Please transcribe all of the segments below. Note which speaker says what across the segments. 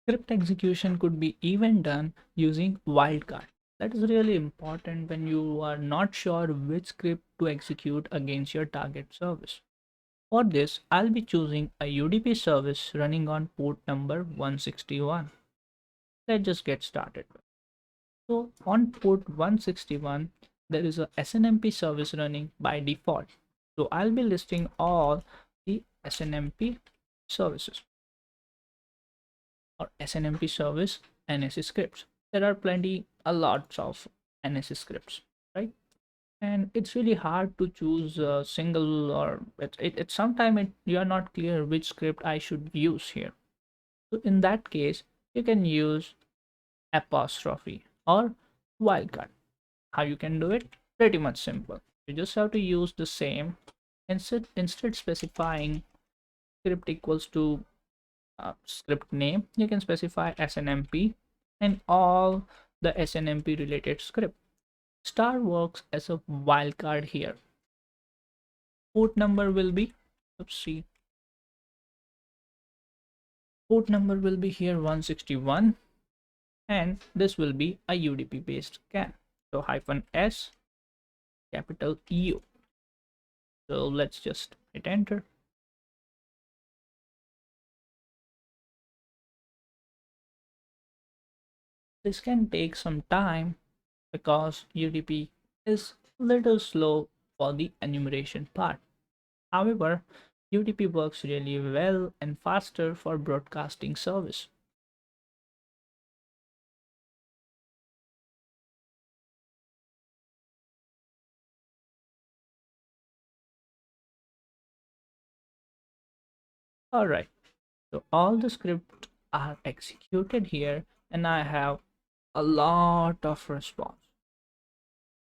Speaker 1: Script execution could be even done using wildcard. That is really important when you are not sure which script to execute against your target service. For this, I'll be choosing a UDP service running on port number 161. Let's just get started. So on port 161, there is a SNMP service running by default. So I'll be listing all the SNMP services or SNMP service NSE scripts. There are a lots of NSE scripts, right? And it's really hard to choose a single, or it's sometimes you are not clear which script I should use here. So in that case, you can use apostrophe or wildcard. How you can do it? Pretty much simple. You just have to use the same, instead specifying script equals to script name, you can specify SNMP and all the SNMP related script. Star works as a wildcard here. Port number will be, let's see, port number will be here 161, and this will be a UDP based scan. So -s capital U. So let's just hit enter. This can take some time because UDP is little slow for the enumeration part. However, UDP works really well and faster for broadcasting service. Alright, so all the scripts are executed here and I have a lot of response.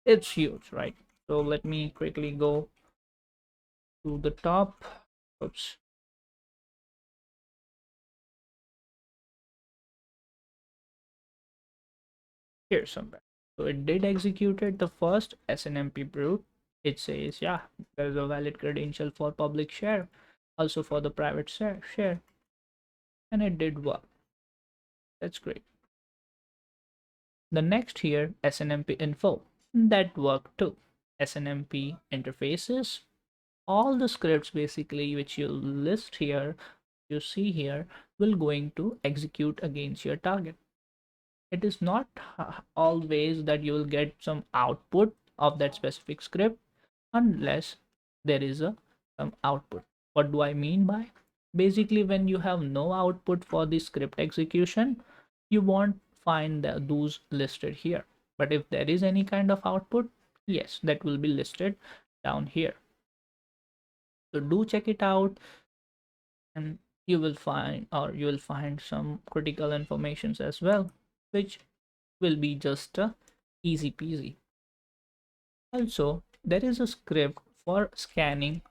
Speaker 1: It's huge, right? So let me quickly go to the top. Oops. Here somewhere. So it did executed the first SNMP brute. It says, yeah, there is a valid credential for public share, also for the private share, and it did work. That's great. The next here, SNMP info, that worked too. SNMP interfaces, all the scripts basically which you list here, you see here, will going to execute against your target. It is not always that you will get some output of that specific script unless there is some output. What do I mean by? Basically, when you have no output for the script execution, you won't find those listed here. But if there is any kind of output, yes, that will be listed down here. So do check it out, and you will find some critical informations as well, which will be just easy peasy. Also, there is a script for scanning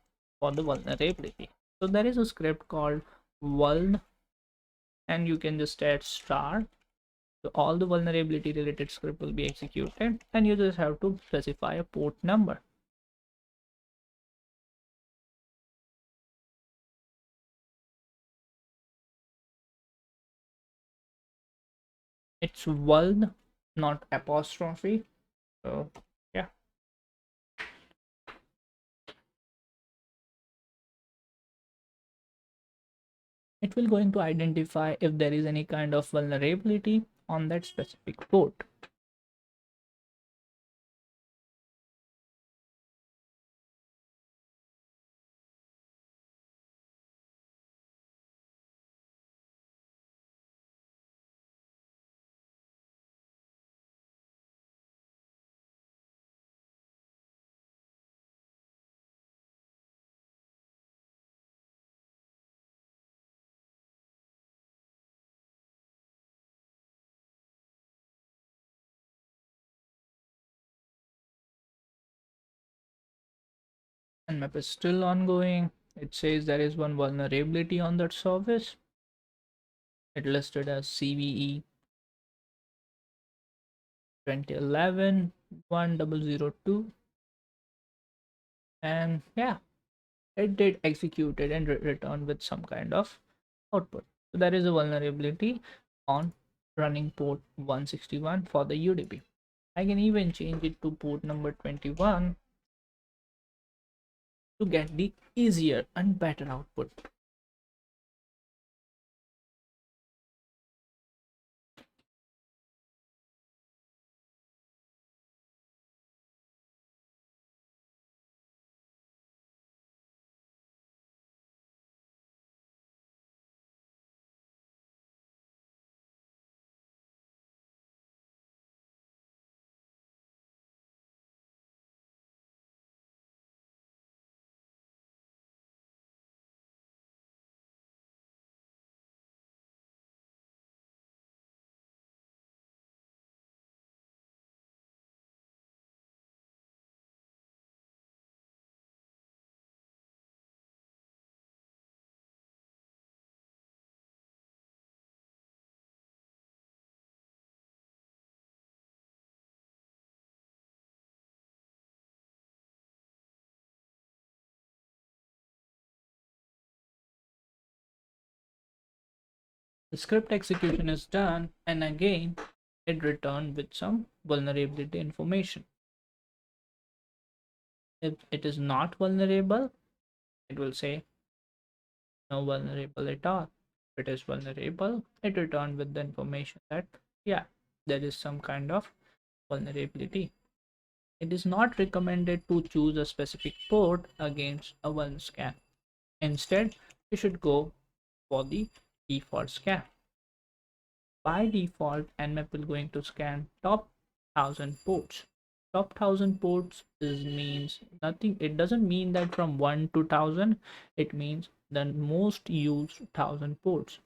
Speaker 1: for the vulnerability. So there is a script called vuln, and you can just add star. So all the vulnerability related script will be executed, and you just have to specify a port number. It's vuln, not apostrophe. So yeah. It will going to identify if there is any kind of vulnerability on that specific port. Nmap is still ongoing. It says there is one vulnerability on that service. It listed as CVE 2011 1002, and yeah, it did execute it and return with some kind of output. So there is a vulnerability. on running port 161 for the UDP. I can even change it to port number 21 to get the easier and better output. The script execution is done, and again it returned with some vulnerability information. If it is not vulnerable, it will say no vulnerable at all. If it is vulnerable, it returned with the information that yeah, there is some kind of vulnerability. It is not recommended to choose a specific port against a vuln scan. Instead, you should go for the default scan. By default, Nmap will going to scan top 1000 ports. Top 1000 ports is means nothing. It doesn't mean that from 1 to 1000. It means the most used 1000 ports.